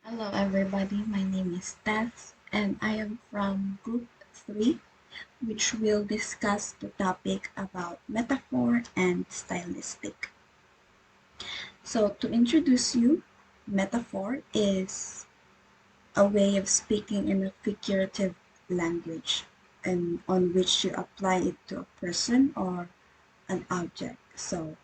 Hello everybody, my name is Tess and I am from Group 3, which will discuss the topic about metaphor and stylistic. So to introduce you, metaphor is a way of speaking in a figurative language and on which you apply it to a person or an object. So,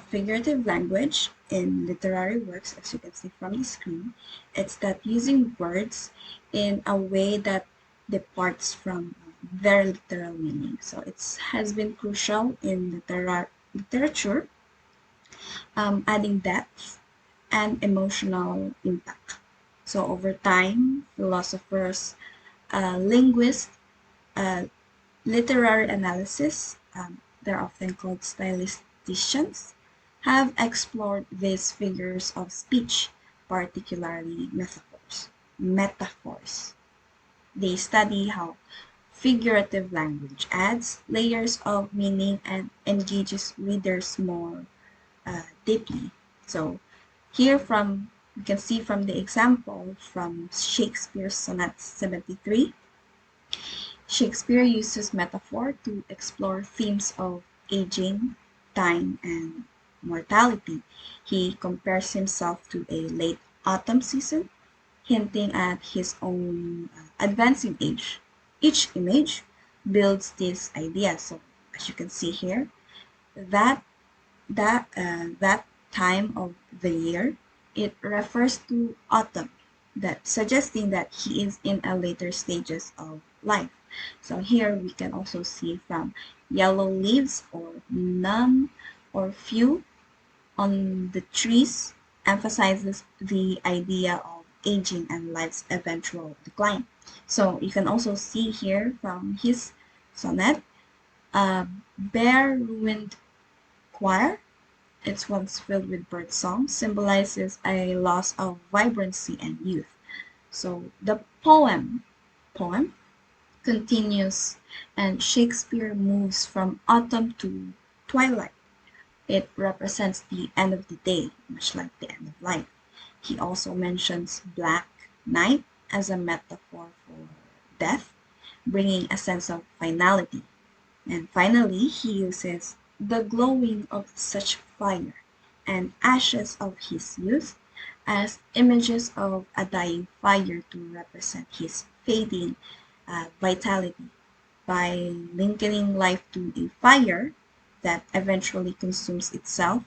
figurative language in literary works, as you can see from the screen, it's that using words in a way that departs from their literal meaning. So, it has been crucial in literature, adding depth and emotional impact. So, over time, philosophers, linguists, uh, literary analysis, they're often called stylisticians, have explored these figures of speech, particularly metaphors. Metaphors. They study how figurative language adds layers of meaning and engages readers more deeply. So here from you can see from the example from Shakespeare's Sonnet 73. Shakespeare uses metaphor to explore themes of aging, time, and mortality. He compares himself to a late autumn season, hinting at his own advancing age. Each image builds this idea. So, as you can see here, that that time of the year, it refers to autumn, that suggesting that he is in a later stages of life. So here we can also see from yellow leaves or none or few on the trees emphasizes the idea of aging and life's eventual decline. So you can also see here from his sonnet, a bare ruined choir, its once filled with birdsong, symbolizes a loss of vibrancy and youth. So the poem continues and Shakespeare moves from autumn to twilight. It represents the end of the day, much like the end of life. He also mentions black night as a metaphor for death, bringing a sense of finality. And finally, he uses the glowing of such fire and ashes of his youth as images of a dying fire to represent his fading vitality by linking life to a fire that eventually consumes itself,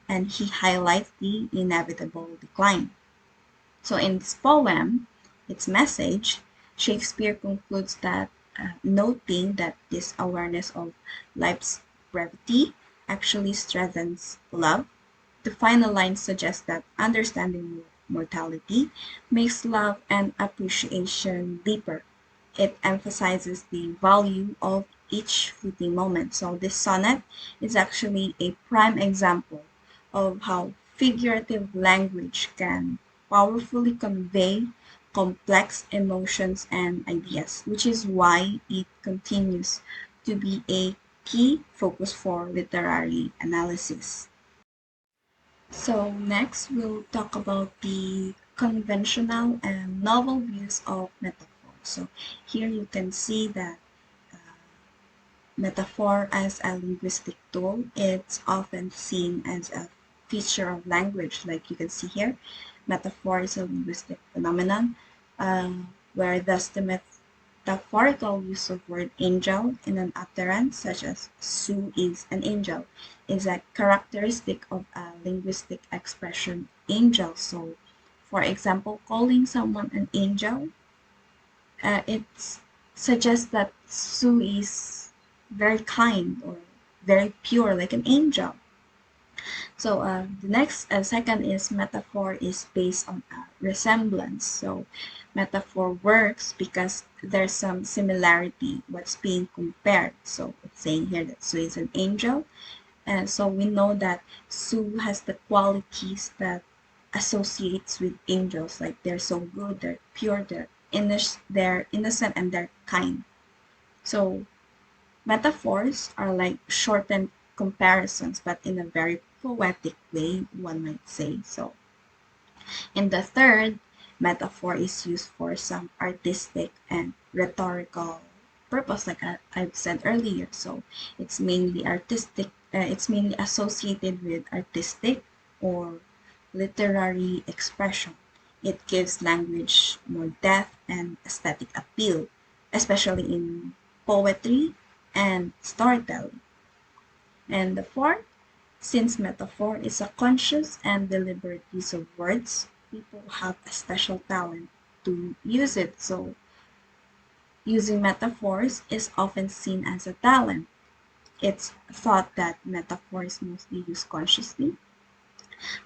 and he highlights the inevitable decline. So in this poem, its message, Shakespeare concludes that noting that this awareness of life's brevity actually strengthens love. The final line suggests that understanding mortality makes love and appreciation deeper. It emphasizes the value of each fleeting moment. So this sonnet is actually a prime example of how figurative language can powerfully convey complex emotions and ideas, which is why it continues to be a key focus for literary analysis. So next, we'll talk about the conventional and novel views of metaphor. So here you can see that uh, metaphor as a linguistic tool, it's often seen as a feature of language. Like you can see here, metaphor is a linguistic phenomenon where thus the metaphorical use of word angel in an utterance, such as Sue is an angel, is a characteristic of a linguistic expression angel. So, for example, calling someone an angel, it suggests that Sue is very kind or very pure, like an angel. So the next second is metaphor is based on resemblance. So metaphor works because there's some similarity what's being compared. So it's saying here that Sue is an angel, and so we know that Sue has the qualities that associates with angels, like they're so good, they're pure, they're innocent, and they're kind. So metaphors are like shortened comparisons, but in a very poetic way, one might say. So, in the third, Metaphor is used for some artistic and rhetorical purpose, like I've said earlier. So it's mainly artistic, it's mainly associated with artistic or literary expression. It gives language more depth and aesthetic appeal, especially in poetry and storytelling. And the fourth, since metaphor is a conscious and deliberate use of words, people have a special talent to use it. So, using metaphors is often seen as a talent. It's thought that metaphors mostly used consciously,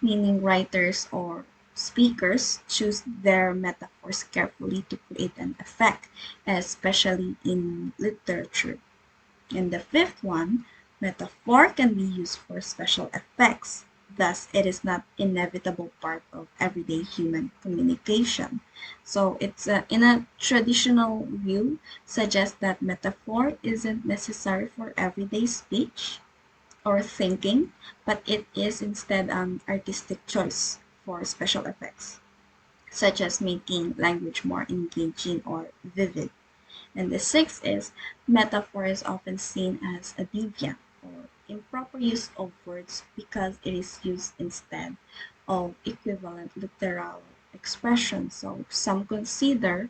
meaning writers or speakers choose their metaphors carefully to create an effect, especially in literature. And the fifth one, metaphor can be used for special effects. Thus, it is not inevitable part of everyday human communication. So, it's in a traditional view suggests that metaphor isn't necessary for everyday speech or thinking, but it is instead an artistic choice for special effects, such as making language more engaging or vivid. And the sixth is metaphor is often seen as a deviant or improper use of words because it is used instead of equivalent literal expression. So some consider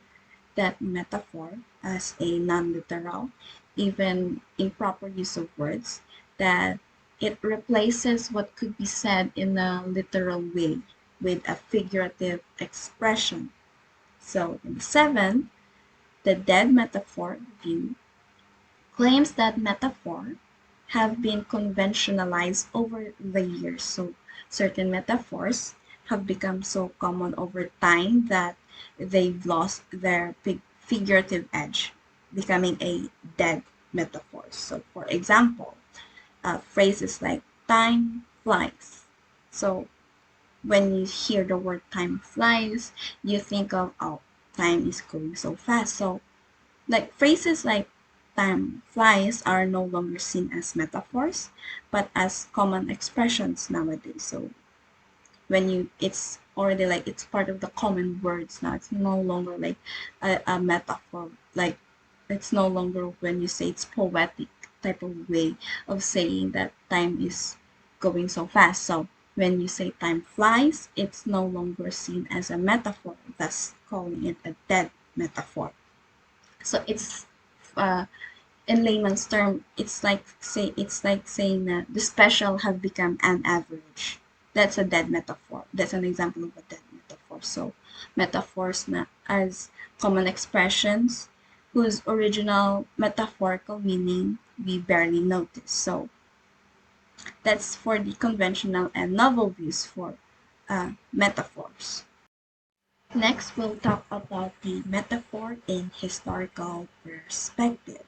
that metaphor as a non-literal, even improper use of words, that it replaces what could be said in a literal way with a figurative expression. So in seven, the dead metaphor view claims that metaphor have been conventionalized over the years. So certain metaphors have become so common over time that they've lost their figurative edge, becoming a dead metaphor. So for example, phrases like time flies. So when you hear the word time flies, you think of, oh, time is going so fast. So like phrases like time flies are no longer seen as metaphors, but as common expressions nowadays. So when you, it's already like it's part of the common words now. It's no longer like a metaphor. Like it's no longer when you say it's poetic type of way of saying that time is going so fast. So when you say time flies, it's no longer seen as a metaphor, thus calling it a dead metaphor. So it's uh, in layman's term, it's like saying that the special have become an average. That's a dead metaphor. That's an example of a dead metaphor. So metaphors na as common expressions whose original metaphorical meaning we barely notice. So that's for the conventional and novel views for metaphors. Next, we'll talk about the metaphor in historical perspective.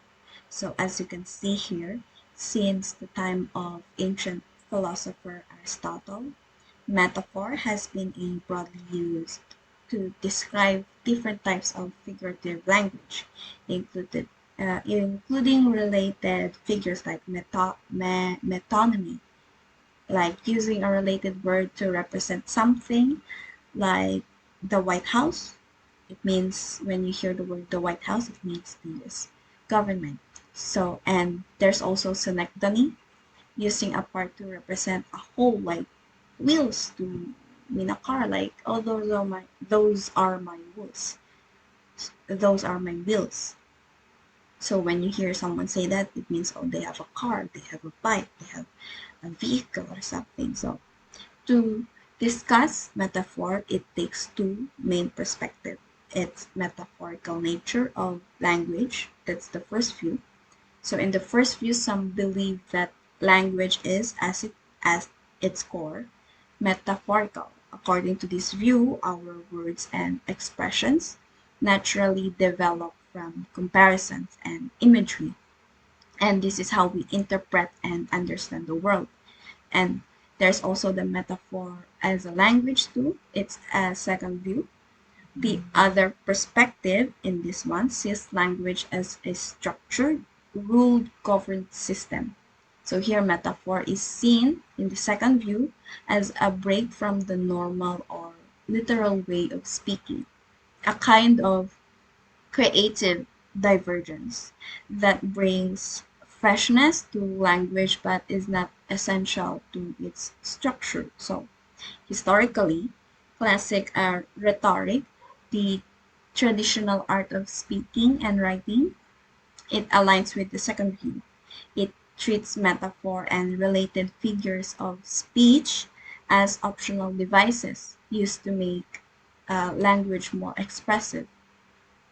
So as you can see here, since the time of ancient philosopher Aristotle, metaphor has been broadly used to describe different types of figurative language, including related figures like metonymy, like using a related word to represent something, like the White House. It means when you hear the word the White House, it means the US government. So, and there's also synecdoche, using a part to represent a whole, like wheels to mean a car, like, oh, those are my wheels. Those are my wheels. So when you hear someone say that, it means, oh, they have a car, they have a bike, they have a vehicle or something. So to discuss metaphor, it takes two main perspectives. Its metaphorical nature of language, that's the first view. So in the first view, some believe that language is, as its core, metaphorical. According to this view, our words and expressions naturally develop from comparisons and imagery. And this is how we interpret and understand the world. And there's also the metaphor as a language too. It's a second view. The other perspective in this one sees language as a structured, ruled, governed system. So here metaphor is seen in the second view as a break from the normal or literal way of speaking, a kind of creative divergence that brings freshness to language but is not essential to its structure. So, historically, classic rhetoric, the traditional art of speaking and writing, it aligns with the second view. It treats metaphor and related figures of speech as optional devices used to make language more expressive.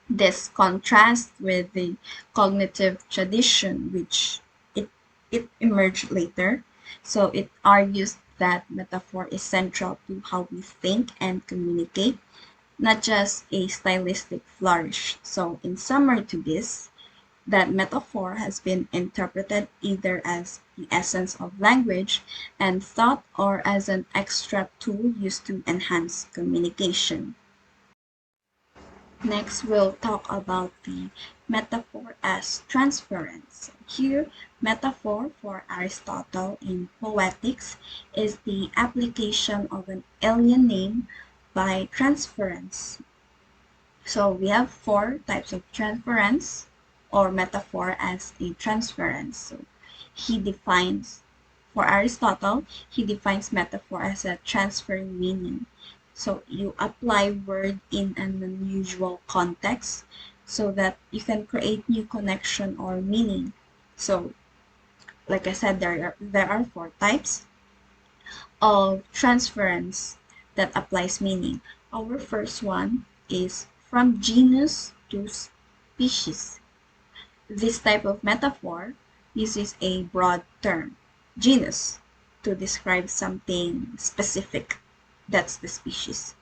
This contrasts with the cognitive tradition, which it, it emerged later. So it argues that metaphor is central to how we think and communicate, not just a stylistic flourish. So, in summary to this, that metaphor has been interpreted either as the essence of language and thought or as an extra tool used to enhance communication. Next, we'll talk about the metaphor as transference. Here, metaphor for Aristotle in Poetics is the application of an alien name by transference. So we have four types of transference or metaphor as a transference. So he defines, for Aristotle, he defines metaphor as a transferring meaning. So you apply word in an unusual context so that you can create new connection or meaning. So like I said, there are four types of transference that applies meaning. Our first one is from genus to species. This type of metaphor uses a broad term, genus, to describe something specific. That's the species.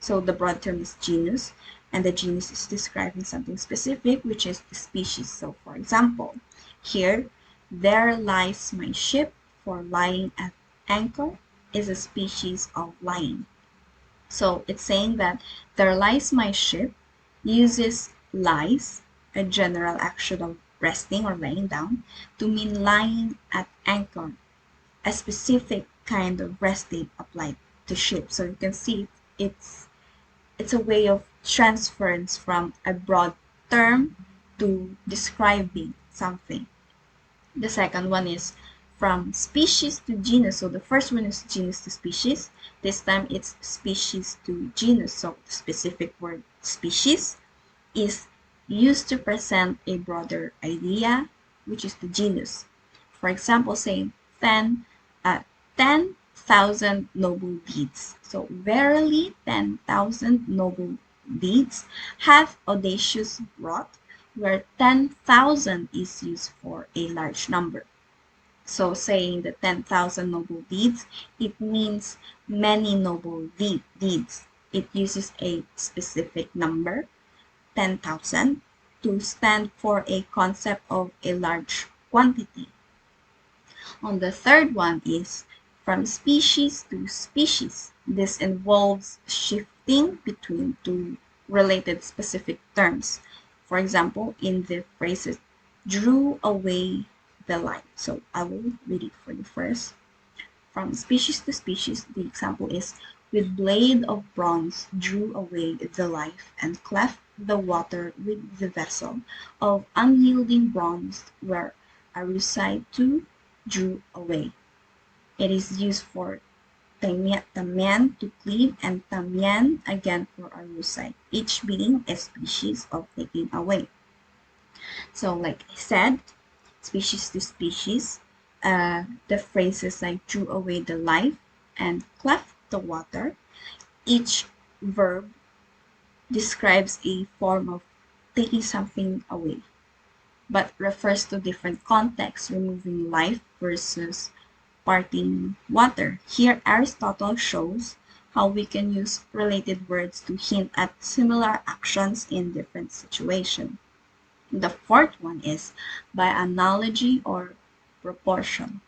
So the broad term is genus, and the genus is describing something specific, which is the species. So for example, here, there lies my ship, for lying at anchor is a species of lying. So it's saying that there lies my ship uses lies, a general action of resting or laying down, to mean lying at anchor, a specific kind of resting applied to ship. So you can see it's a way of transference from a broad term to describing something. The second one is from species to genus. So the first one is genus to species. This time it's species to genus. So the specific word species is used to present a broader idea, which is the genus. For example, saying 10,000 noble deeds. So verily 10,000 noble deeds hath audacious wrought, where 10,000 is used for a large number. So saying the 10,000 noble deeds, it means many noble deeds. It uses a specific number, 10,000, to stand for a concept of a large quantity. On the third one is from species to species. This involves shifting between two related specific terms. For example, in the phrases drew away the line. So I will read it for you first. From species to species, the example is with blade of bronze drew away the life and cleft the water with the vessel of unyielding bronze where Arusai too drew away. It is used for tamyan to cleave and tamyan again for Arusai, each being a species of taking away. So like I said, species to species, the phrases like drew away the life and cleft the water, each verb describes a form of taking something away, but refers to different contexts, removing life versus parting water. Here, Aristotle shows how we can use related words to hint at similar actions in different situations. The fourth one is by analogy or proportion.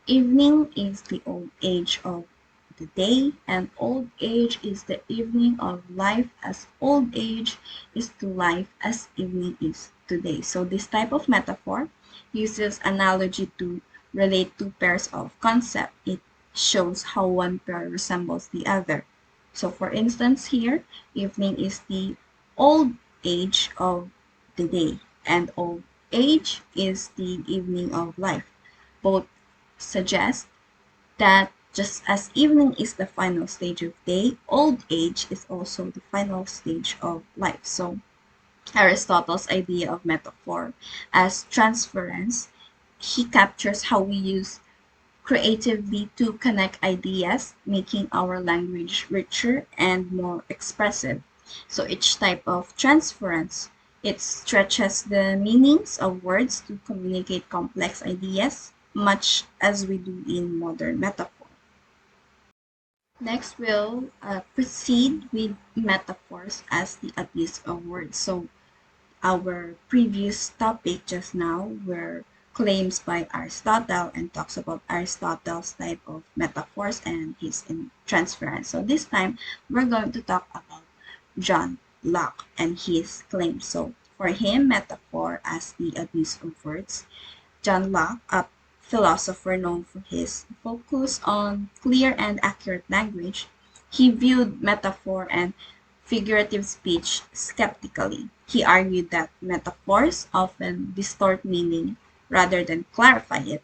Evening is the old age of the day, and old age is the evening of life, as old age is to life as evening is to day. So this type of metaphor uses analogy to relate two pairs of concept. It shows how one pair resembles the other. So for instance here, evening is the old age of the day, and old age is the evening of life. Both suggest that just as evening is the final stage of day, old age is also the final stage of life. So Aristotle's idea of metaphor as transference, he captures how we use creatively to connect ideas, making our language richer and more expressive. So each type of transference, it stretches the meanings of words to communicate complex ideas, much as we do in modern metaphor. Next, we'll proceed with metaphors as the abuse of words. So our previous topic just now were claims by Aristotle and talks about Aristotle's type of metaphors and his transference. So this time we're going to talk about John Locke and his claims. So for him, metaphor as the abuse of words. John Locke, a philosopher known for his focus on clear and accurate language, he viewed metaphor and figurative speech skeptically. He argued that metaphors often distort meaning rather than clarify it,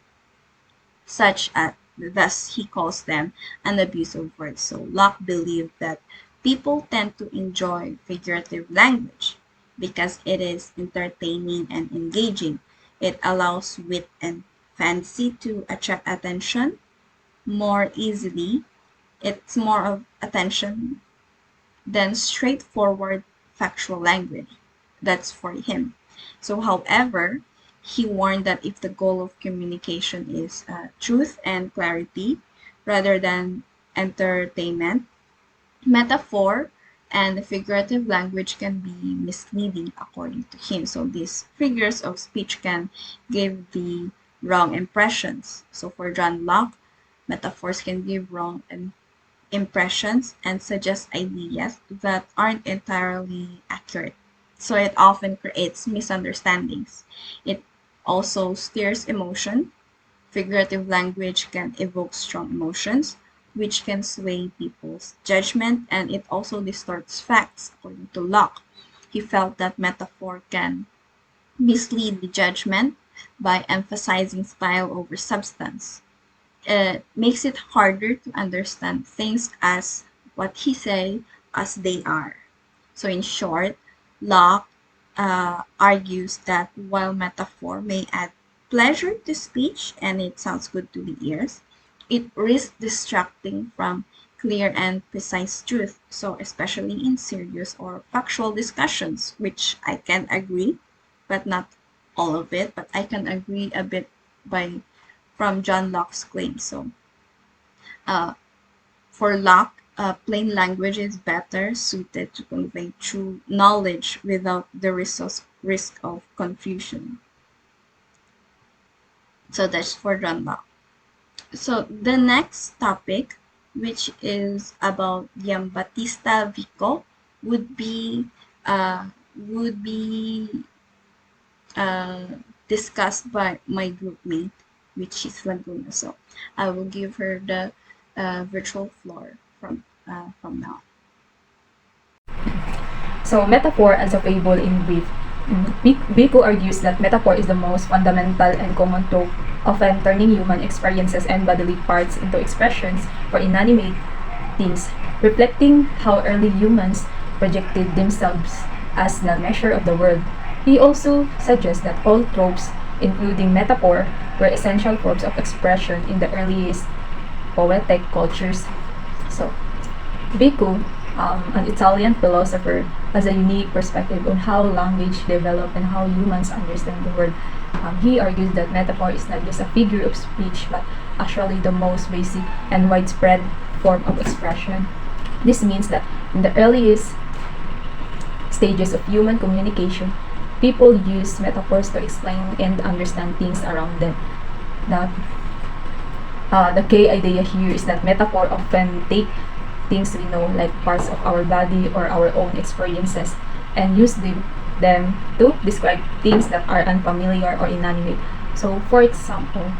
such as thus he calls them an abuse of words. So Locke believed that people tend to enjoy figurative language because it is entertaining and engaging. It allows wit and fancy to attract attention more easily. It's more of attention than straightforward factual language. That's for him. So, however, he warned that if the goal of communication is truth and clarity rather than entertainment, metaphor and figurative language can be misleading according to him. So these figures of speech can give the wrong impressions. So for John Locke, metaphors can give wrong impressions and suggest ideas that aren't entirely accurate. So it often creates misunderstandings. It also stirs emotion. Figurative language can evoke strong emotions, which can sway people's judgment, and it also distorts facts, according to Locke. He felt that metaphor can mislead the judgment by emphasizing style over substance. It makes it harder to understand things as what he say as they are. So in short, Locke argues that while metaphor may add pleasure to speech and it sounds good to the ears, it risks distracting from clear and precise truth. So especially in serious or factual discussions, which I can agree, but not all of it, but I can agree a bit by from John Locke's claim. So uh, for Locke, plain language is better suited to convey true knowledge without the risk of confusion. So that's for John Locke. So the next topic, which is about Giambattista Vico, would be uh, would be uh, discussed by my group mate, which is Laguna. So I will give her the virtual floor from now. So, metaphor as a fable in brief. Biko argues that metaphor is the most fundamental and common trope, often turning human experiences and bodily parts into expressions for inanimate things, reflecting how early humans projected themselves as the measure of the world. He also suggests that all tropes, including metaphor, were essential forms of expression in the earliest poetic cultures. So, Biko, an Italian philosopher, has a unique perspective on how language developed and how humans understand the world. He argues that metaphor is not just a figure of speech, but actually the most basic and widespread form of expression. This means that in the earliest stages of human communication, people use metaphors to explain and understand things around them. The, the key idea here is that metaphor often take things we know, like parts of our body or our own experiences, and use them to describe things that are unfamiliar or inanimate. So, for example,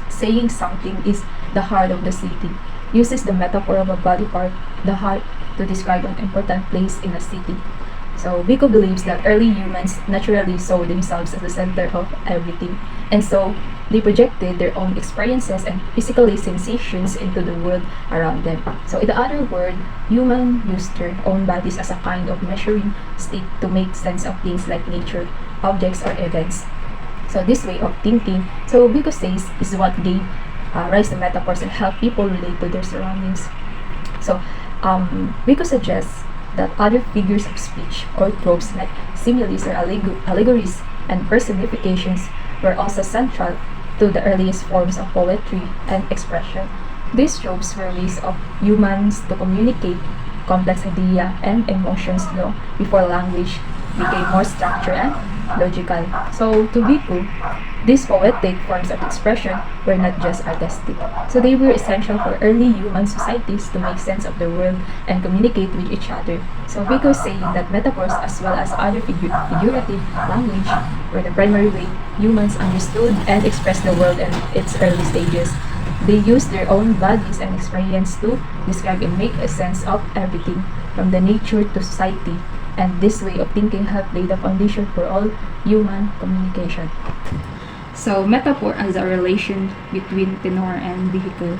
saying something is the heart of the city uses the metaphor of a body part, the heart, to describe an important place in a city. So Biko believes that early humans naturally saw themselves as the center of everything, and so they projected their own experiences and physically sensations into the world around them. So in the other word, humans used their own bodies as a kind of measuring stick to make sense of things like nature, objects, or events. So this way of thinking, so Biko says, is what gave rise to metaphors and help people relate to their surroundings. So Biko suggests that other figures of speech or tropes like similes or allegories and personifications were also central to the earliest forms of poetry and expression. These tropes were ways of humans to communicate complex idea and emotions long before language became more structured and logical. So to Biko, these poetic forms of expression were not just artistic. So they were essential for early human societies to make sense of the world and communicate with each other. So Biko is saying that metaphors as well as other figurative language were the primary way humans understood and expressed the world in its early stages. They used their own bodies and experience to describe and make a sense of everything, from the nature to society, and this way of thinking helped lay the foundation for all human communication. So, metaphor as a relation between tenor and vehicle.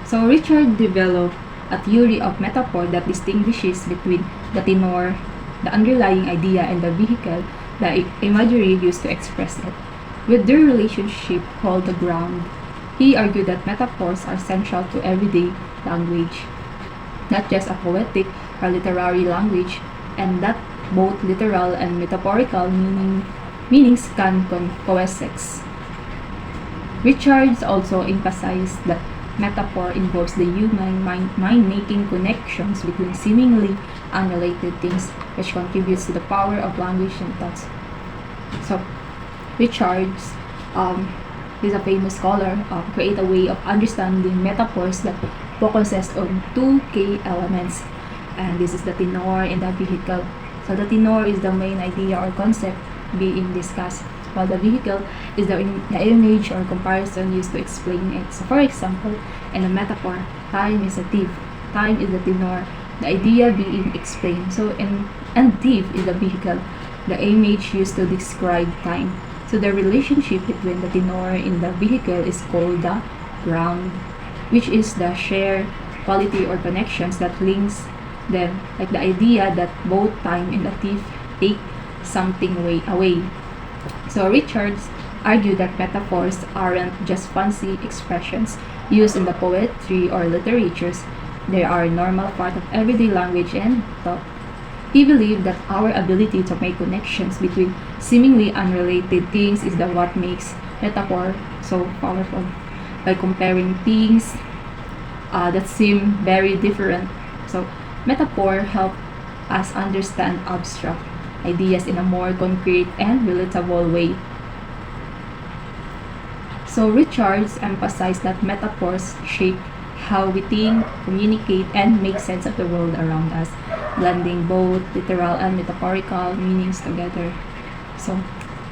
So, Richard developed a theory of metaphor that distinguishes between the tenor, the underlying idea, and the vehicle, the imagery used to express it. With their relationship called the ground, he argued that metaphors are central to everyday language, not just a poetic or literary language, and that both literal and metaphorical meanings can coexist. Richards also emphasized that metaphor involves the human mind making connections between seemingly unrelated things, which contributes to the power of language and thoughts. So, Richards is a famous scholar, create a way of understanding metaphors that focuses on two key elements, and this is the tenor and the vehicle. So the tenor is the main idea or concept being discussed, while the vehicle is the image or comparison used to explain it. So for example, in a metaphor, time is a thief, time is the tenor, the idea being explained. So and thief is the vehicle, the image used to describe time. So the relationship between the tenor and the vehicle is called the ground, which is the shared quality or connections that links them, like the idea that both time and the thief take something away. So Richards argued that metaphors aren't just fancy expressions used in the poetry or literatures, they are a normal part of everyday language and thought. He believed that our ability to make connections between seemingly unrelated things is what makes metaphor so powerful. By comparing things that seem very different, so metaphor help us understand abstract ideas in a more concrete and relatable way. So Richards emphasized that metaphors shape how we think, communicate, and make sense of the world around us, blending both literal and metaphorical meanings together. So,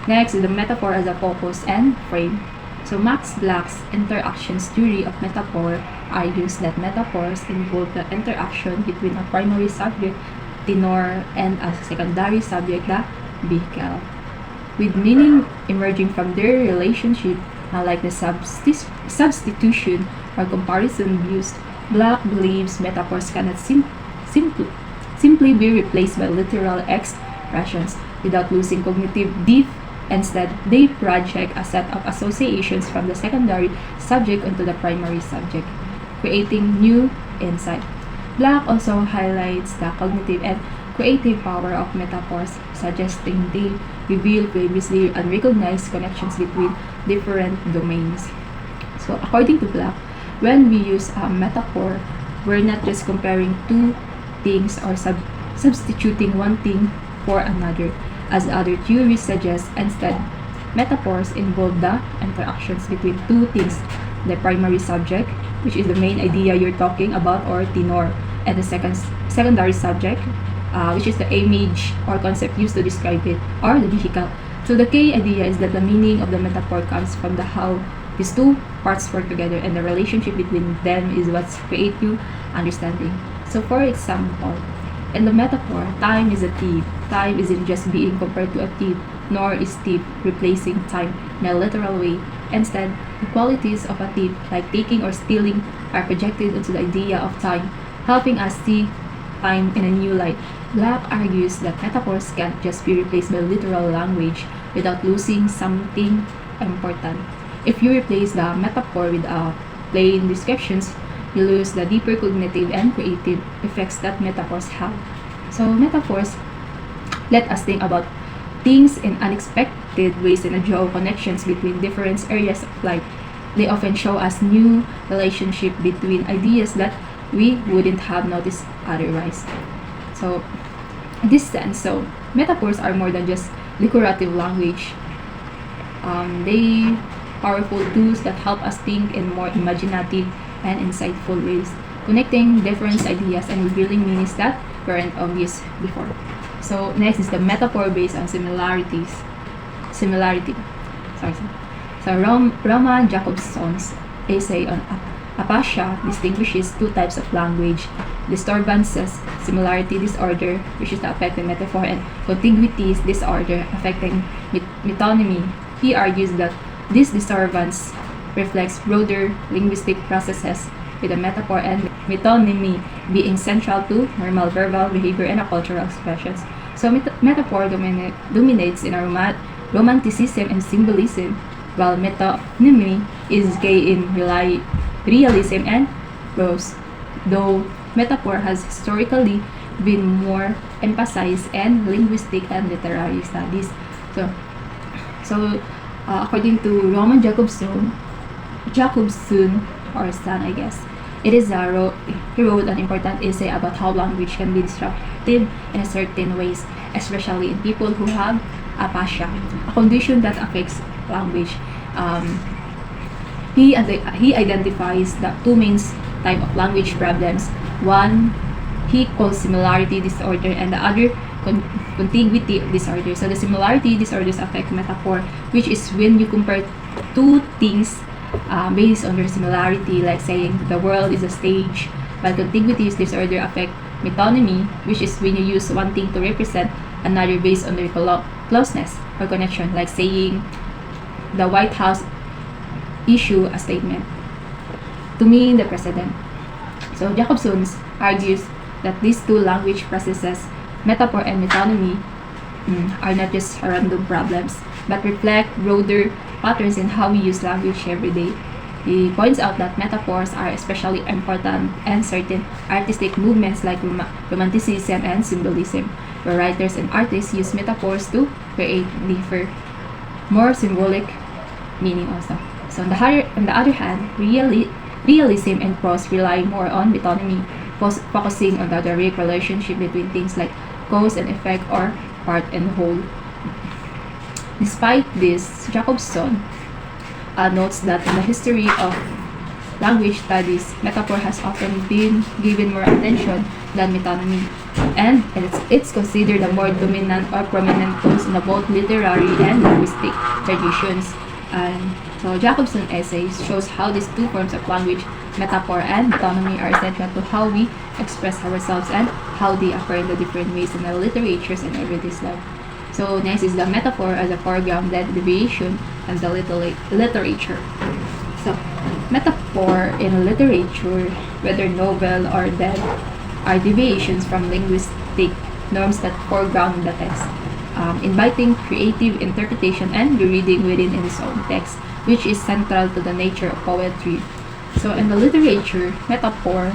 next is the metaphor as a focus and frame. So, Max Black's interactions theory of metaphor argues that metaphors involve the interaction between a primary subject, tenor, and a secondary subject, the vehicle, with meaning emerging from their relationship, unlike the substitution or comparison used. Black believes metaphors cannot simply be replaced by literal expressions without losing cognitive depth. Instead, they project a set of associations from the secondary subject onto the primary subject, creating new insight. Black also highlights the cognitive and creative power of metaphors, suggesting they reveal previously unrecognized connections between different domains. So, according to Black, when we use a metaphor, we're not just comparing two things or substituting one thing for another, as other theories suggest. Instead, metaphors involve the interactions between two things, the primary subject, which is the main idea you're talking about, or tenor, and the secondary subject, which is the image or concept used to describe it, or the vehicle. So the key idea is that the meaning of the metaphor comes from the how these two parts work together, and the relationship between them is what's creative understanding. So for example, in the metaphor, time is a thief. Time isn't just being compared to a thief, nor is thief replacing time in a literal way. Instead, the qualities of a thief, like taking or stealing, are projected into the idea of time, helping us see time in a new light. Black argues that metaphors can't just be replaced by literal language without losing something important. If you replace the metaphor with plain descriptions, you lose the deeper cognitive and creative effects that metaphors have. So metaphors let us think about things in unexpected ways and draw connections between different areas of life. They often show us new relationship between ideas that we wouldn't have noticed otherwise. So, in this sense, so metaphors are more than just decorative language. They powerful tools that help us think in more imaginative and insightful ways, connecting different ideas and revealing meanings that weren't obvious before. So next is the metaphor based on similarities. Similarity. Sorry. So Roman Jacobson's essay on aphasia distinguishes two types of language: disturbances, similarity disorder, which is the affecting metaphor, and contiguity disorder affecting metonymy. He argues that this disturbance reflects broader linguistic processes, with a metaphor and metonymy being central to normal verbal behavior and cultural expressions. So metaphor dominates in romanticism and symbolism, while metonymy is gay in realism and prose, though metaphor has historically been more emphasized in linguistic and literary studies. So according to Roman Jacobson, or son, I guess, he wrote an important essay about how language can be disruptive in a certain ways, especially in people who have aphasia, a condition that affects language. He identifies the two main type of language problems. One he calls similarity disorder, and the other contiguity disorder. So the similarity disorders affect metaphor, which is when you compare two things based on their similarity, like saying the world is a stage. While contiguity disorder affect metonymy, which is when you use one thing to represent another based on their closeness or connection, like saying the White House issue a statement to mean the president. So Jacobson argues that these two language processes, metaphor and metonymy, are not just random problems, but reflect broader patterns in how we use language every day. He points out that metaphors are especially important in certain artistic movements like romanticism and symbolism, where writers and artists use metaphors to create deeper, more symbolic meaning also. So on the other hand, realism and prose rely more on metonymy, focusing on the direct relationship between things like cause and effect or part and whole. Despite this, Jacobson notes that in the history of language studies, metaphor has often been given more attention than metonymy, and it's considered a more dominant or prominent tools in both literary and linguistic traditions. And so Jacobson's essay shows how these two forms of language, metaphor and metonymy, are essential to how we express ourselves and how they occur in the different ways in the literatures and everyday life. So next is the metaphor as a foreground, then deviation, and the literature. So metaphor in literature, whether novel or dead, are deviations from linguistic norms that foreground the text, inviting creative interpretation and rereading within its own text, which is central to the nature of poetry. So in the literature, metaphors,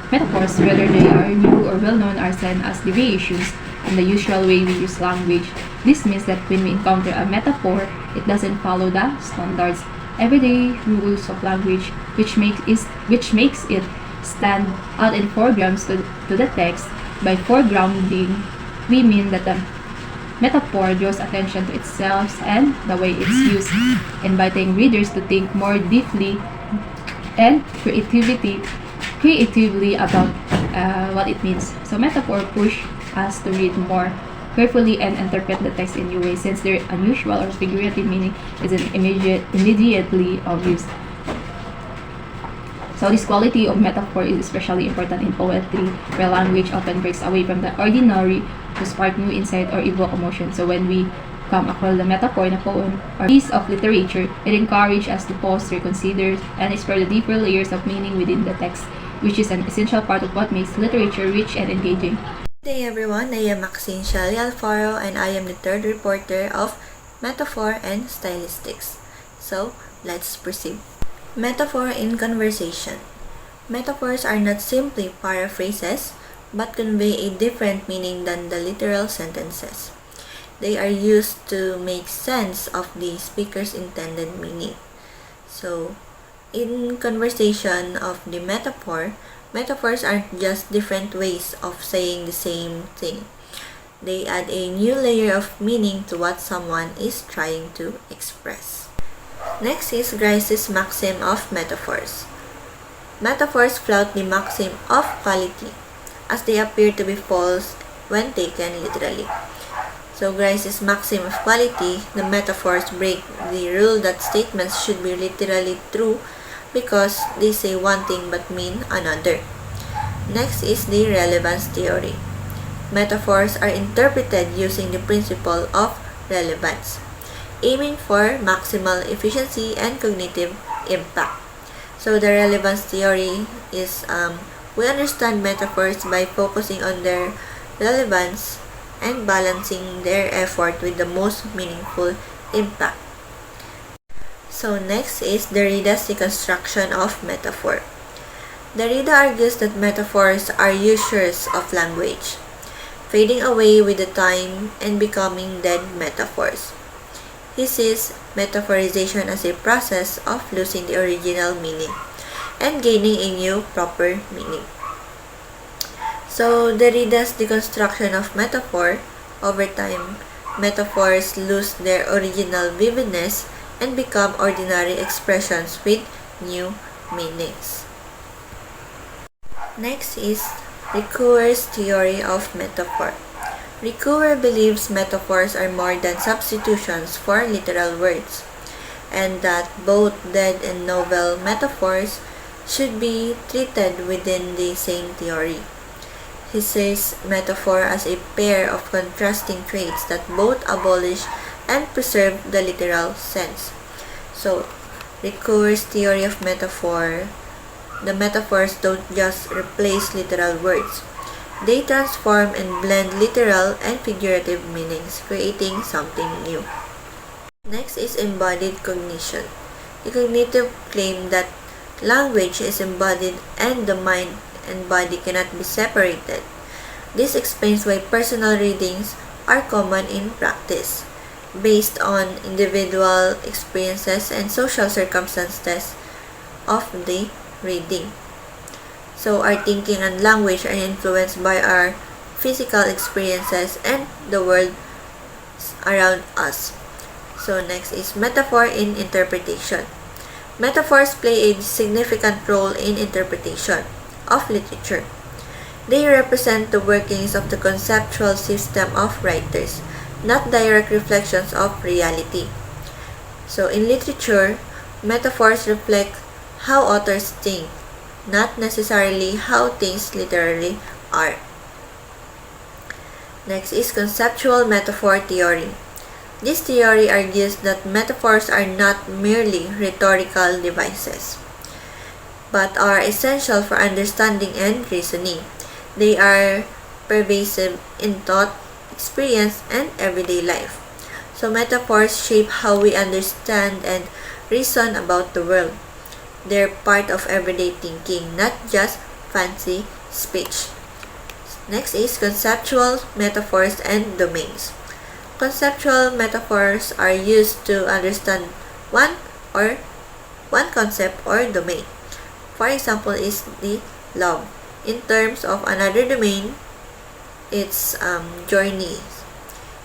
whether they are new or well-known, are seen as deviations from the usual way we use language. This means that when we encounter a metaphor, it doesn't follow the standards, everyday rules of language, which makes it stand out in foregrounds to the text. By foregrounding, we mean that the metaphor draws attention to itself and the way it's used, inviting readers to think more deeply and creatively about what it means. So metaphor push us to read more carefully and interpret the text in new ways, since their unusual or figurative meaning isn't immediately obvious. So this quality of metaphor is especially important in poetry, where language often breaks away from the ordinary to spark new insight or evoke emotion. So when we come across the metaphor in a poem or piece of literature, it encourages us to pause, reconsider, and explore the deeper layers of meaning within the text, which is an essential part of what makes literature rich and engaging. Good day everyone, I am Maxine Shelly Alfaro and I am the third reporter of Metaphor and Stylistics. So, let's proceed. Metaphor in conversation. Metaphors are not simply paraphrases, but convey a different meaning than the literal sentences. They are used to make sense of the speaker's intended meaning. So, in conversation of the metaphor, metaphors aren't just different ways of saying the same thing. They add a new layer of meaning to what someone is trying to express. Next is Grice's maxim of metaphors. Metaphors flout the maxim of quality, as they appear to be false when taken literally. So Grice's maxim of quality, the metaphors break the rule that statements should be literally true because they say one thing but mean another. Next is the relevance theory. Metaphors are interpreted using the principle of relevance, aiming for maximal efficiency and cognitive impact. So the relevance theory is we understand metaphors by focusing on their relevance and balancing their effort with the most meaningful impact. So next is Derrida's deconstruction of metaphor. Derrida argues that metaphors are usurers of language, fading away with the time and becoming dead metaphors. He sees metaphorization as a process of losing the original meaning and gaining a new proper meaning. So Derrida's deconstruction of metaphor, over time, metaphors lose their original vividness and become ordinary expressions with new meanings. Next is Ricoeur's theory of metaphor. Ricoeur believes metaphors are more than substitutions for literal words, and that both dead and novel metaphors should be treated within the same theory. He sees metaphor as a pair of contrasting traits that both abolish and preserve the literal sense. So, Ricoeur's theory of metaphor, the metaphors don't just replace literal words. They transform and blend literal and figurative meanings, creating something new. Next is embodied cognition. The cognitive claim that language is embodied and the mind and body cannot be separated. This explains why personal readings are common in practice, based on individual experiences and social circumstances of the reading. So our thinking and language are influenced by our physical experiences and the world around us. So next is metaphor in interpretation. Metaphors play a significant role in interpretation of literature. They represent the workings of the conceptual system of writers, not direct reflections of reality. So in literature, metaphors reflect how authors think, not necessarily how things literally are. Next is conceptual metaphor theory. This theory argues that metaphors are not merely rhetorical devices, but are essential for understanding and reasoning. They are pervasive in thought, experience, and everyday life. So metaphors shape how we understand and reason about the world. They're part of everyday thinking, not just fancy speech. Next is conceptual metaphors and domains. Conceptual metaphors are used to understand one concept or domain. For example, is the love. In terms of another domain, it's journeys.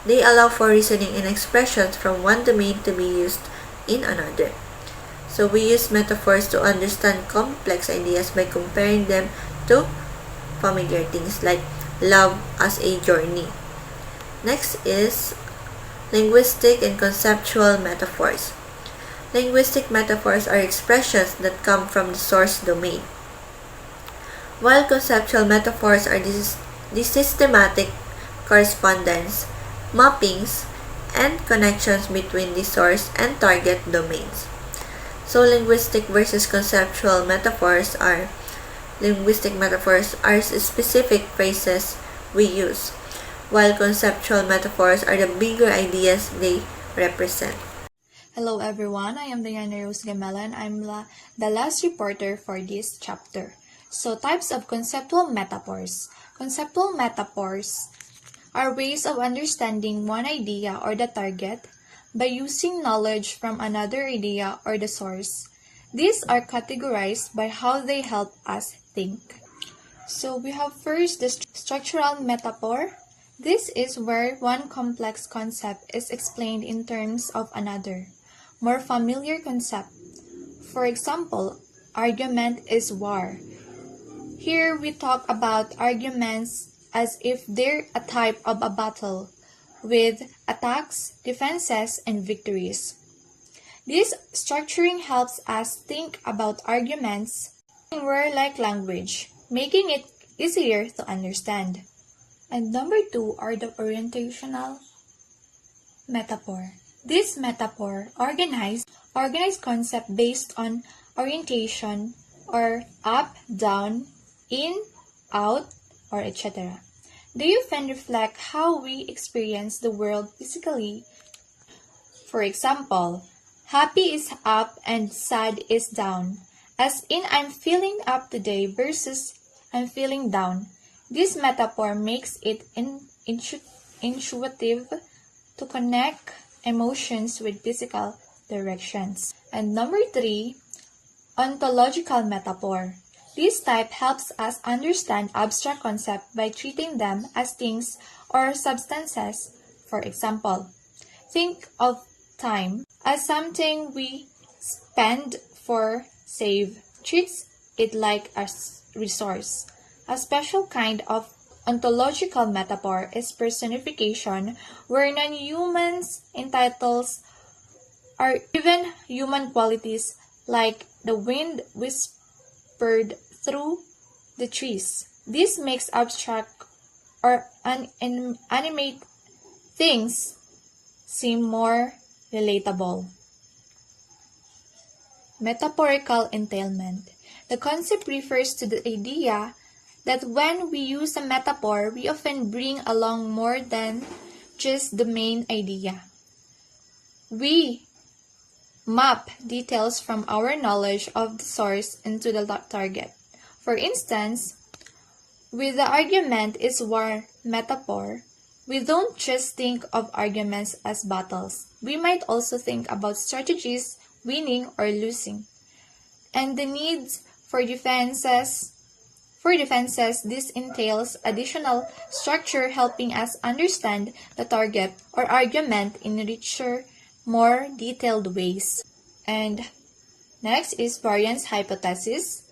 They allow for reasoning and expressions from one domain to be used in another. So we use metaphors to understand complex ideas by comparing them to familiar things like love as a journey. Next is linguistic and conceptual metaphors. Linguistic metaphors are expressions that come from the source domain, while conceptual metaphors are the systematic correspondence, mappings, and connections between the source and target domains. So linguistic metaphors are specific phrases we use, while conceptual metaphors are the bigger ideas they represent. Hello everyone, I am Diana Rose Gamela and I'm the last reporter for this chapter. So, types of conceptual metaphors. Conceptual metaphors are ways of understanding one idea or the target by using knowledge from another idea or the source. These are categorized by how they help us think. So we have first the structural metaphor. This is where one complex concept is explained in terms of another, more familiar concept. For example, argument is war. Here we talk about arguments as if they're a type of a battle, with attacks, defenses, and victories. This structuring helps us think about arguments in word-like language, making it easier to understand. And number 2 are the orientational metaphor. This metaphor organized concept based on orientation or up, down, in, out, or etc. They often reflect how we experience the world physically. For example, happy is up and sad is down, as in I'm feeling up today versus I'm feeling down. This metaphor makes it intuitive to connect emotions with physical directions. And number 3, ontological metaphor. This type helps us understand abstract concepts by treating them as things or substances. For example, think of time as something we spend for save, treats it like a resource. A special kind of ontological metaphor is personification, where non-humans entitles are given human qualities like the wind whispered through the trees. This makes abstract or animate things seem more relatable. Metaphorical entailment. The concept refers to the idea that when we use a metaphor, we often bring along more than just the main idea. We map details from our knowledge of the source into the target. For instance, with the argument is war metaphor, we don't just think of arguments as battles. We might also think about strategies, winning or losing, and the needs for defenses. This entails additional structure helping us understand the target or argument in richer, more detailed ways. And next is variance hypothesis.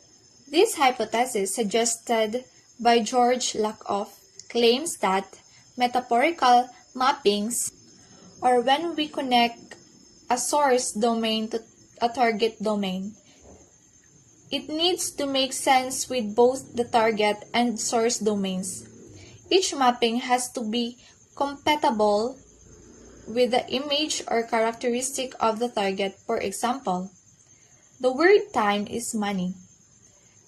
This hypothesis, suggested by George Lakoff, claims that metaphorical mappings, or when we connect a source domain to a target domain, it needs to make sense with both the target and source domains. Each mapping has to be compatible with the image or characteristic of the target. For example, the word time is money.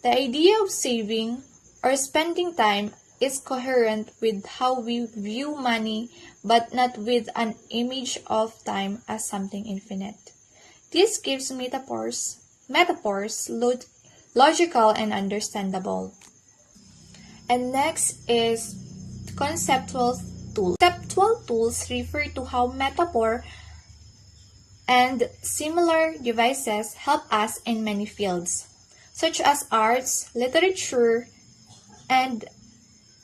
The idea of saving or spending time is coherent with how we view money, but not with an image of time as something infinite. This gives metaphors logical and understandable. And next is conceptual tools. Conceptual tools refer to how metaphor and similar devices help us in many fields, such as arts, literature, and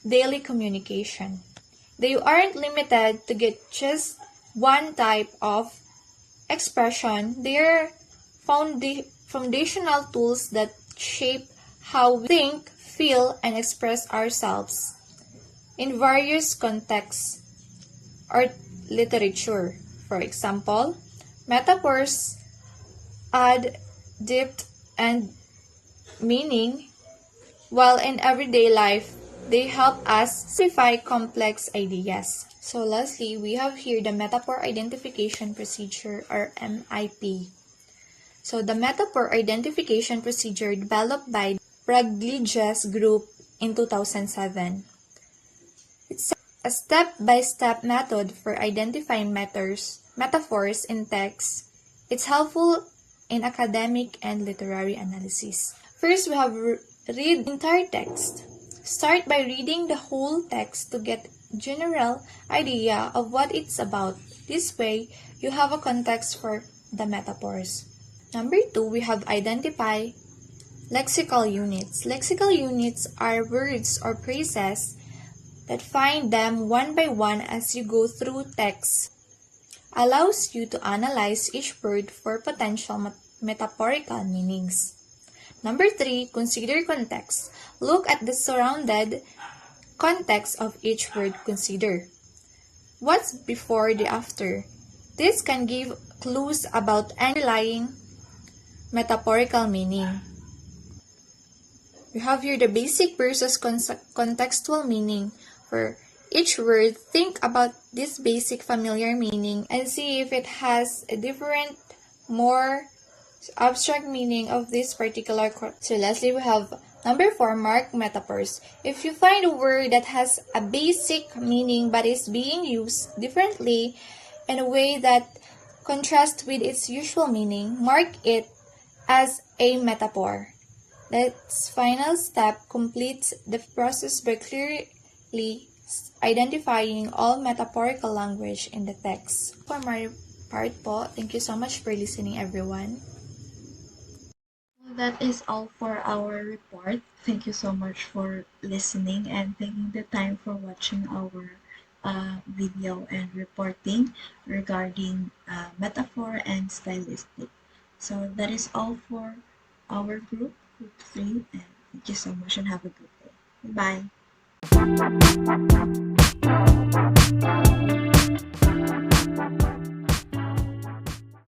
daily communication. They aren't limited to get just one type of expression. They're foundational tools that shape how we think, feel, and express ourselves in various contexts or literature. For example, metaphors add depth and meaning, while in everyday life, they help us simplify complex ideas. So lastly, we have here the metaphor identification procedure, or MIP. So the metaphor identification procedure developed by Pragliges group in 2007. It's a step-by-step method for identifying metaphors in text. It's helpful in academic and literary analysis. First, we have read the entire text. Start by reading the whole text to get general idea of what it's about. This way, you have a context for the metaphors. Number 2, we have identify lexical units. Lexical units are words or phrases that find them one by one as you go through text. Allows you to analyze each word for potential metaphorical meanings. Number 3, consider context. Look at the surrounded context of each word. Consider what's before the after. This can give clues about underlying metaphorical meaning. We have here the basic versus contextual meaning. For each word, think about this basic familiar meaning and see if it has a different, more abstract meaning of this particular. So lastly, we have number 4, mark metaphors. If you find a word that has a basic meaning but is being used differently in a way that contrasts with its usual meaning, mark it as a metaphor. This final step completes the process by clearly identifying all metaphorical language in the text. For my part po, thank you so much for listening, everyone. That is all for our report. Thank you so much for listening and taking the time for watching our video and reporting regarding metaphor and stylistic. So that is all for our group 3, and thank you so much and have a good day. Bye.